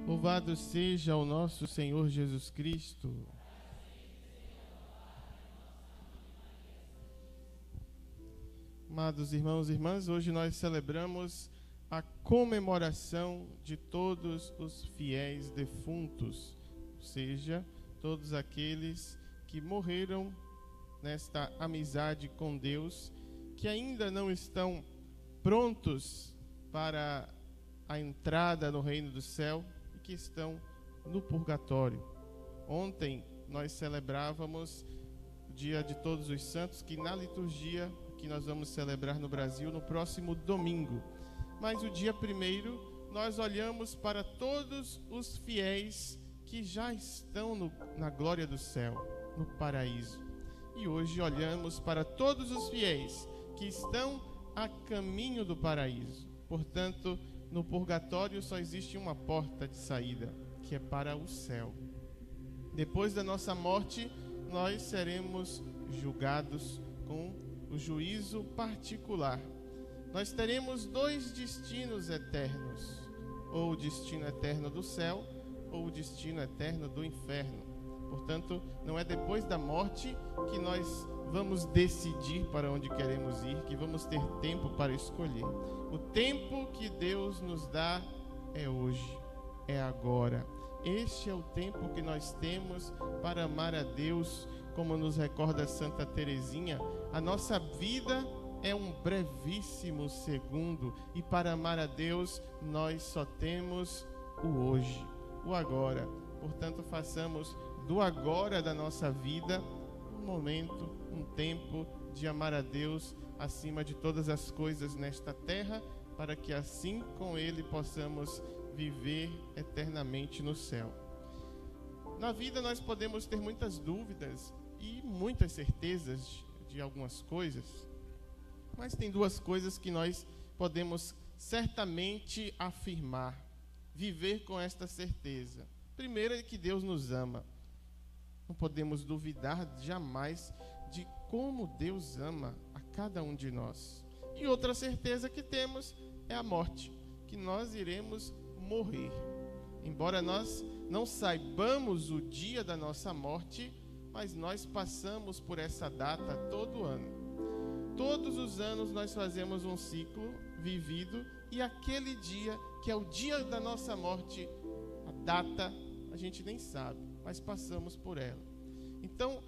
Louvado seja o nosso Senhor Jesus Cristo. Amados irmãos e irmãs, hoje nós celebramos a comemoração de todos os fiéis defuntos, ou seja, todos aqueles que morreram nesta amizade com Deus, que ainda não estão prontos para a entrada no reino do céu e que estão no purgatório. Ontem nós celebrávamos o Dia de Todos os Santos, que na liturgia que nós vamos celebrar no Brasil no próximo domingo. Mas o dia 1º nós olhamos para todos os fiéis que já estão na glória do céu, no paraíso. E hoje olhamos para todos os fiéis que estão a caminho do paraíso. Portanto, no purgatório só existe uma porta de saída, que é para o céu. Depois da nossa morte, nós seremos julgados com o juízo particular. Nós teremos 2 destinos eternos, ou o destino eterno do céu, ou o destino eterno do inferno. Portanto, não é depois da morte que nós vamos decidir para onde queremos ir, que vamos ter tempo para escolher. O tempo que Deus nos dá é hoje, é agora. Este é o tempo que nós temos para amar a Deus, como nos recorda Santa Teresinha. A nossa vida é um brevíssimo segundo, e para amar a Deus nós só temos o hoje, o agora. Portanto, façamos do agora da nossa vida um momento, um tempo de amar a Deus acima de todas as coisas nesta terra, para que assim com Ele possamos viver eternamente no céu. Na vida nós podemos ter muitas dúvidas e muitas certezas de algumas coisas, mas tem 2 coisas que nós podemos certamente afirmar, viver com esta certeza. Primeiro é que Deus nos ama. Não podemos duvidar jamais de como Deus ama a cada um de nós. E outra certeza que temos é a morte, que nós iremos morrer. Embora nós não saibamos o dia da nossa morte, mas nós passamos por essa data todo ano. Todos os anos nós fazemos um ciclo vivido, e aquele dia, que é o dia da nossa morte, a data a gente nem sabe, mas passamos por ela. Então,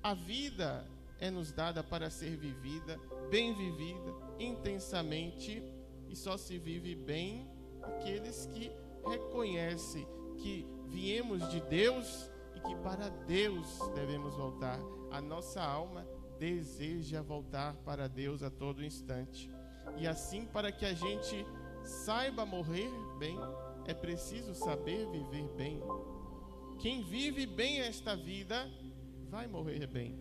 a vida é nos dada para ser vivida, bem vivida, intensamente, e só se vive bem aqueles que reconhecem que viemos de Deus e que para Deus devemos voltar. A nossa alma deseja voltar para Deus a todo instante. E assim, para que a gente saiba morrer bem, é preciso saber viver bem. Quem vive bem esta vida vai morrer bem.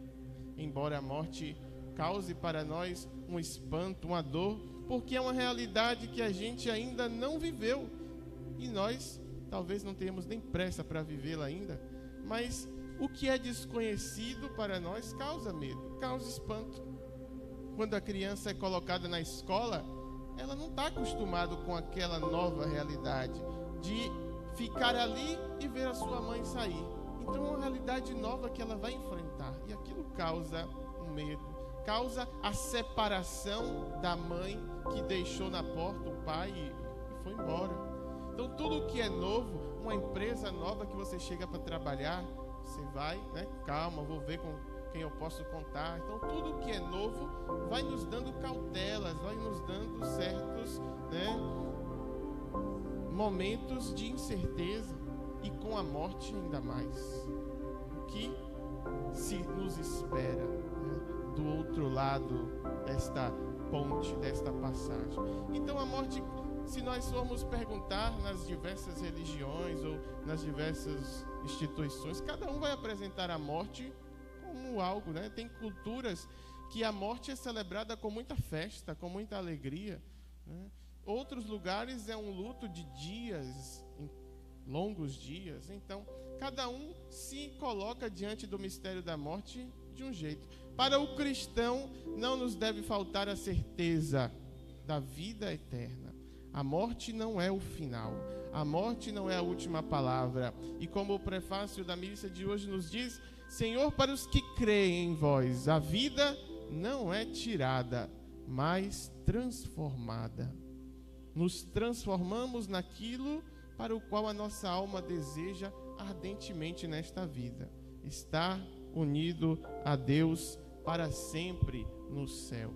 Embora a morte cause para nós um espanto, uma dor, porque é uma realidade que a gente ainda não viveu. E nós talvez não tenhamos nem pressa para vivê-la ainda, mas o que é desconhecido para nós causa medo, causa espanto. Quando a criança é colocada na escola, ela não está acostumada com aquela nova realidade de ficar ali e ver a sua mãe sair. Então é uma realidade nova que ela vai enfrentar, e aquilo causa um medo, causa a separação da mãe que deixou na porta o pai e foi embora. Então tudo que é novo, uma empresa nova que você chega para trabalhar, você vai, calma, vou ver com quem eu posso contar. Então tudo que é novo vai nos dando cautelas, vai nos dando certos momentos de incerteza, e com a morte ainda mais. O que se nos espera do outro lado desta ponte, desta passagem? Então a morte, se nós formos perguntar nas diversas religiões ou nas diversas instituições, cada um vai apresentar a morte como algo, Tem culturas que a morte é celebrada com muita festa, com muita alegria, Outros lugares é um luto de dias, longos dias. Então, cada um se coloca diante do mistério da morte de um jeito. Para o cristão, não nos deve faltar a certeza da vida eterna. A morte não é o final, a morte não é a última palavra. E como o prefácio da missa de hoje nos diz: Senhor, para os que creem em vós, a vida não é tirada, mas transformada. Nos transformamos naquilo para o qual a nossa alma deseja ardentemente nesta vida: estar unido a Deus para sempre no céu.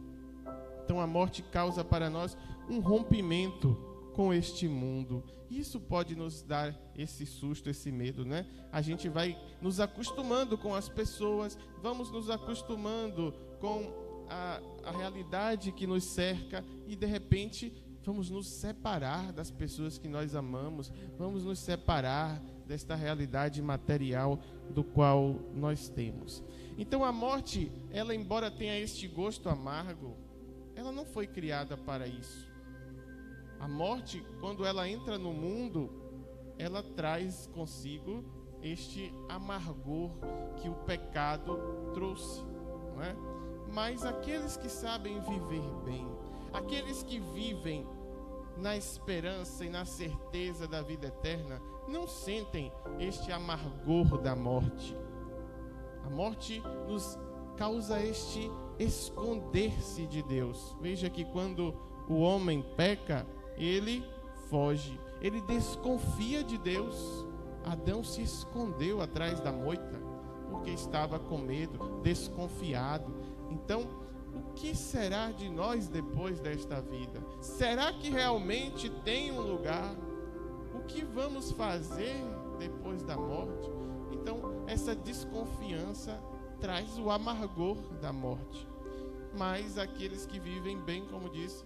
Então a morte causa para nós um rompimento com este mundo. Isso pode nos dar esse susto, esse medo, né? A gente vai nos acostumando com as pessoas, vamos nos acostumando com a realidade que nos cerca e de repente vamos nos separar das pessoas que nós amamos, vamos nos separar desta realidade material do qual nós temos. Então a morte, ela, embora tenha este gosto amargo, ela não foi criada para isso. A morte, quando ela entra no mundo, ela traz consigo este amargor que o pecado trouxe, não é? Mas aqueles que sabem viver bem, aqueles que vivem na esperança e na certeza da vida eterna, não sentem este amargor da morte. A morte nos causa este esconder-se de Deus. Veja que quando o homem peca, ele foge, ele desconfia de Deus. Adão se escondeu atrás da moita, porque estava com medo, desconfiado. Então, o que será de nós depois desta vida? Será que realmente tem um lugar? O que vamos fazer depois da morte? Então, essa desconfiança traz o amargor da morte. Mas aqueles que vivem bem, como disse,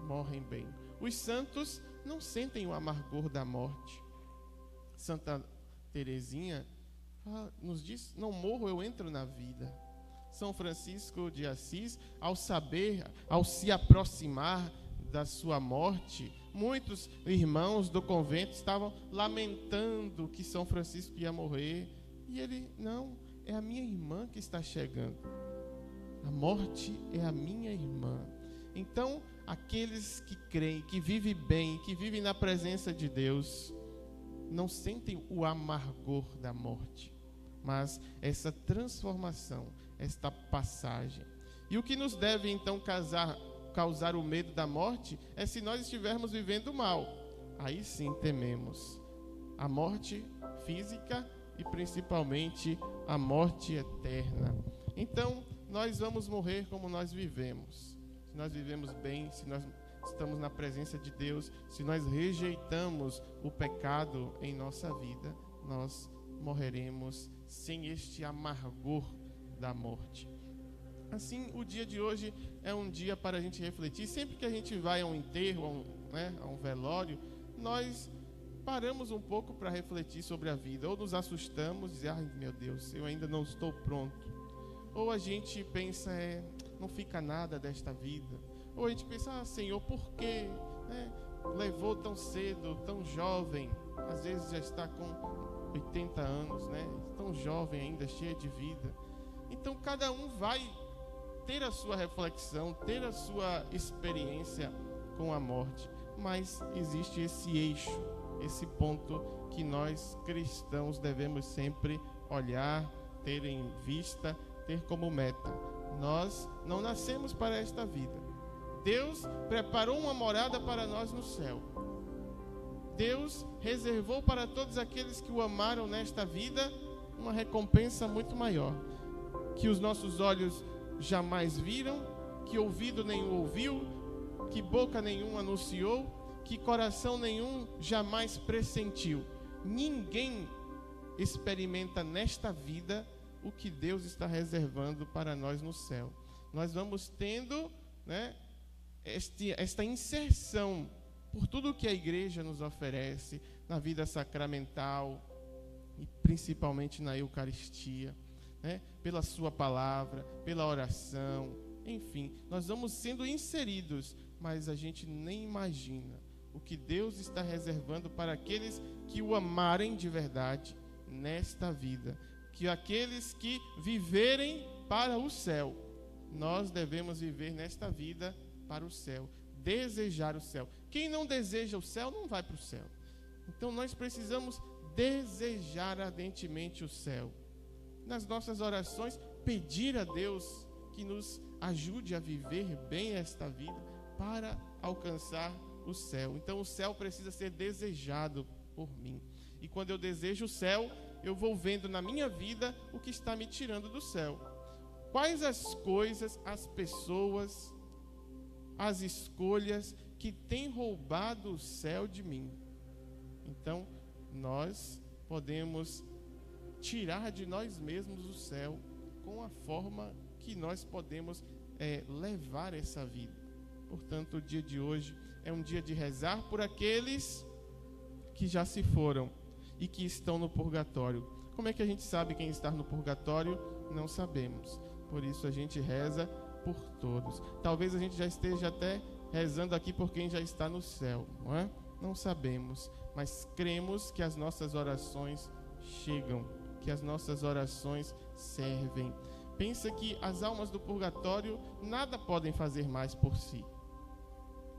morrem bem. Os santos não sentem o amargor da morte. Santa Teresinha nos diz: não morro, eu entro na vida. São Francisco de Assis, ao se aproximar da sua morte, muitos irmãos do convento estavam lamentando que São Francisco ia morrer. E ele: não, é a minha irmã que está chegando. A morte é a minha irmã. Então, aqueles que creem, que vivem bem, que vivem na presença de Deus, não sentem o amargor da morte, mas essa transformação, esta passagem. E o que nos deve então causar o medo da morte é se nós estivermos vivendo mal. Aí sim tememos a morte física e principalmente a morte eterna. Então, nós vamos morrer como nós vivemos. Se nós vivemos bem, se nós estamos na presença de Deus, se nós rejeitamos o pecado em nossa vida, nós morreremos sem este amargor da morte. Assim, o dia de hoje é um dia para a gente refletir. Sempre que a gente vai a um enterro, a um velório, nós paramos um pouco para refletir sobre a vida. Ou nos assustamos, dizer: ai meu Deus, eu ainda não estou pronto. Ou a gente pensa: não fica nada desta vida. Ou a gente pensa: Senhor, por quê? Levou tão cedo, tão jovem, às vezes já está com 80 anos, tão jovem ainda, cheia de vida. Então cada um vai ter a sua reflexão, ter a sua experiência com a morte. Mas existe esse eixo, esse ponto que nós cristãos devemos sempre olhar, ter em vista, ter como meta. Nós não nascemos para esta vida. Deus preparou uma morada para nós no céu. Deus reservou para todos aqueles que o amaram nesta vida uma recompensa muito maior, que os nossos olhos jamais viram, que ouvido nenhum ouviu, que boca nenhuma anunciou, que coração nenhum jamais pressentiu. Ninguém experimenta nesta vida o que Deus está reservando para nós no céu. Nós vamos tendo, esta inserção por tudo que a igreja nos oferece na vida sacramental e principalmente na Eucaristia, pela sua palavra, pela oração, enfim, nós vamos sendo inseridos, mas a gente nem imagina o que Deus está reservando para aqueles que o amarem de verdade nesta vida, que aqueles que viverem para o céu. Nós devemos viver nesta vida para o céu. desejar o céu. Quem não deseja o céu não vai para o céu. Então nós precisamos desejar ardentemente o céu. Nas nossas orações, pedir a Deus que nos ajude a viver bem esta vida para alcançar o céu. Então o céu precisa ser desejado por mim. E quando eu desejo o céu, eu vou vendo na minha vida o que está me tirando do céu. Quais as coisas, as pessoas, as escolhas que têm roubado o céu de mim? Então, nós podemos tirar de nós mesmos o céu com a forma que nós podemos levar essa vida. Portanto, o dia de hoje é um dia de rezar por aqueles que já se foram e que estão no purgatório. Como é que a gente sabe quem está no purgatório? Não sabemos. Por isso a gente reza por todos. Talvez a gente já esteja até rezando aqui por quem já está no céu, não é? Não sabemos, mas cremos que as nossas orações chegam, que as nossas orações servem. Pensa que as almas do purgatório nada podem fazer mais por si.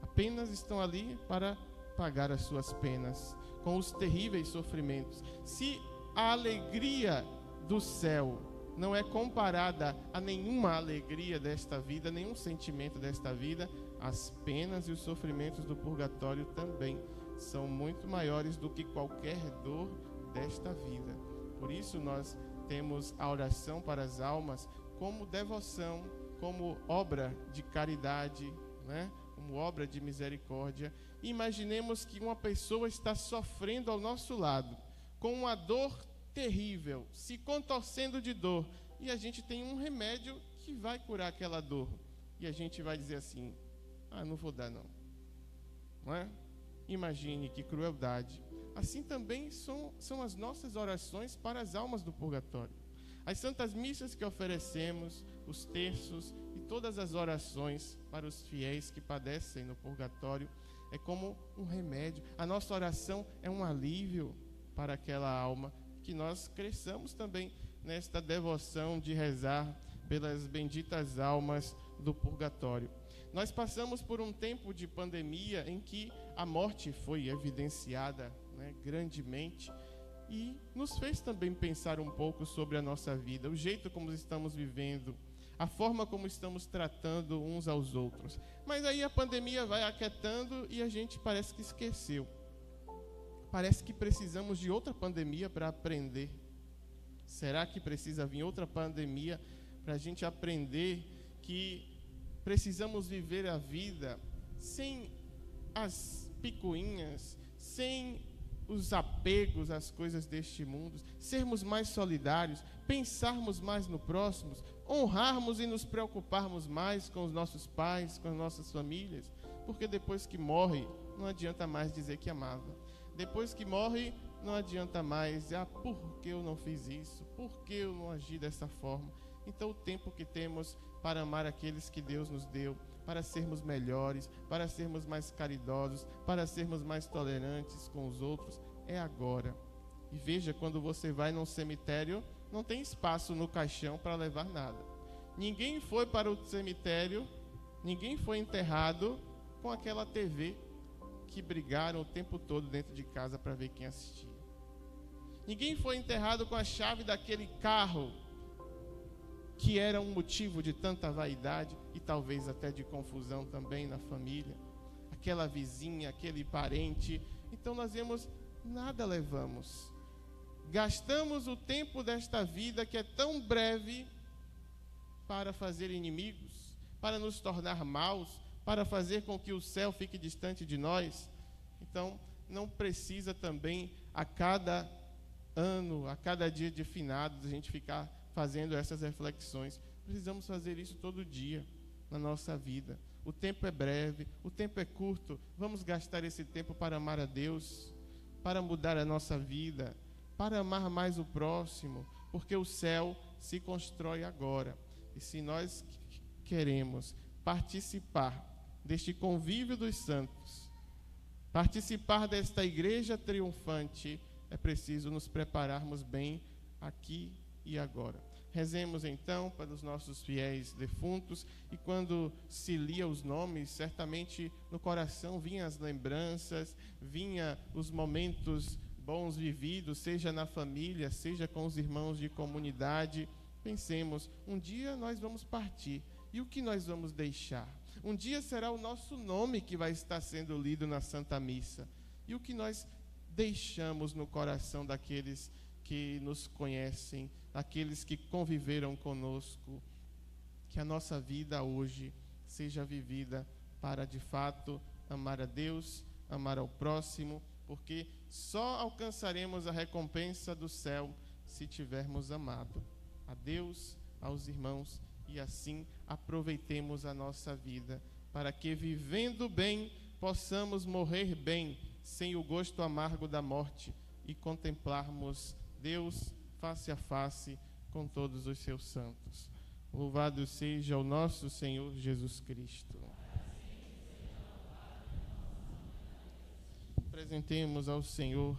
Apenas estão ali para pagar as suas penas, com os terríveis sofrimentos. Se a alegria do céu não é comparada a nenhuma alegria desta vida, nenhum sentimento desta vida, as penas e os sofrimentos do purgatório também são muito maiores do que qualquer dor desta vida. Por isso nós temos a oração para as almas como devoção, como obra de caridade, né? Como obra de misericórdia. Imaginemos que uma pessoa está sofrendo ao nosso lado, com uma dor terrível, se contorcendo de dor, e a gente tem um remédio que vai curar aquela dor, e a gente vai dizer assim: não vou dar não é? Imagine que crueldade. Assim também são as nossas orações para as almas do purgatório. As santas missas que oferecemos, os terços e todas as orações para os fiéis que padecem no purgatório é como um remédio. A nossa oração é um alívio para aquela alma. Que nós cresçamos também nesta devoção de rezar pelas benditas almas do purgatório. Nós passamos por um tempo de pandemia em que a morte foi evidenciada, grandemente, e nos fez também pensar um pouco sobre a nossa vida, o jeito como estamos vivendo, a forma como estamos tratando uns aos outros. Mas aí a pandemia vai aquietando e a gente parece que esqueceu. Parece que precisamos de outra pandemia para aprender. Será que precisa vir outra pandemia para a gente aprender que precisamos viver a vida sem as picuinhas, sem os apegos às coisas deste mundo, sermos mais solidários, pensarmos mais no próximo, honrarmos e nos preocuparmos mais com os nossos pais, com as nossas famílias, porque depois que morre, não adianta mais dizer que amava. Depois que morre, não adianta mais, por que eu não fiz isso? Por que eu não agi dessa forma? Então o tempo que temos para amar aqueles que Deus nos deu, para sermos melhores, para sermos mais caridosos, para sermos mais tolerantes com os outros, é agora. E veja, quando você vai num cemitério, não tem espaço no caixão para levar nada. Ninguém foi para o cemitério, ninguém foi enterrado com aquela TV que brigaram o tempo todo dentro de casa para ver quem assistia. Ninguém foi enterrado com a chave daquele carro que era um motivo de tanta vaidade e talvez até de confusão também na família. Aquela vizinha, aquele parente. Então nós vemos, nada levamos. Gastamos o tempo desta vida que é tão breve para fazer inimigos, para nos tornar maus, para fazer com que o céu fique distante de nós. Então, não precisa também a cada ano, a cada dia de finados, a gente ficar fazendo essas reflexões. Precisamos fazer isso todo dia na nossa vida. O tempo é breve, o tempo é curto. Vamos gastar esse tempo para amar a Deus, para mudar a nossa vida, para amar mais o próximo, porque o céu se constrói agora. E se nós queremos participar deste convívio dos santos, participar desta igreja triunfante, é preciso nos prepararmos bem aqui e agora. Rezemos então para os nossos fiéis defuntos, e quando se lia os nomes, certamente no coração vinham as lembranças, vinha os momentos bons vividos, seja na família, seja com os irmãos de comunidade. Pensemos, um dia nós vamos partir, e o que nós vamos deixar? Um dia será o nosso nome que vai estar sendo lido na Santa Missa, e o que nós deixamos no coração daqueles que nos conhecem, aqueles que conviveram conosco. Que a nossa vida hoje seja vivida para, de fato, amar a Deus, amar ao próximo, porque só alcançaremos a recompensa do céu se tivermos amado a Deus, aos irmãos, e assim aproveitemos a nossa vida, para que, vivendo bem, possamos morrer bem, sem o gosto amargo da morte, e contemplarmos Deus face a face com todos os seus santos. Louvado seja o nosso Senhor Jesus Cristo. Apresentemos ao Senhor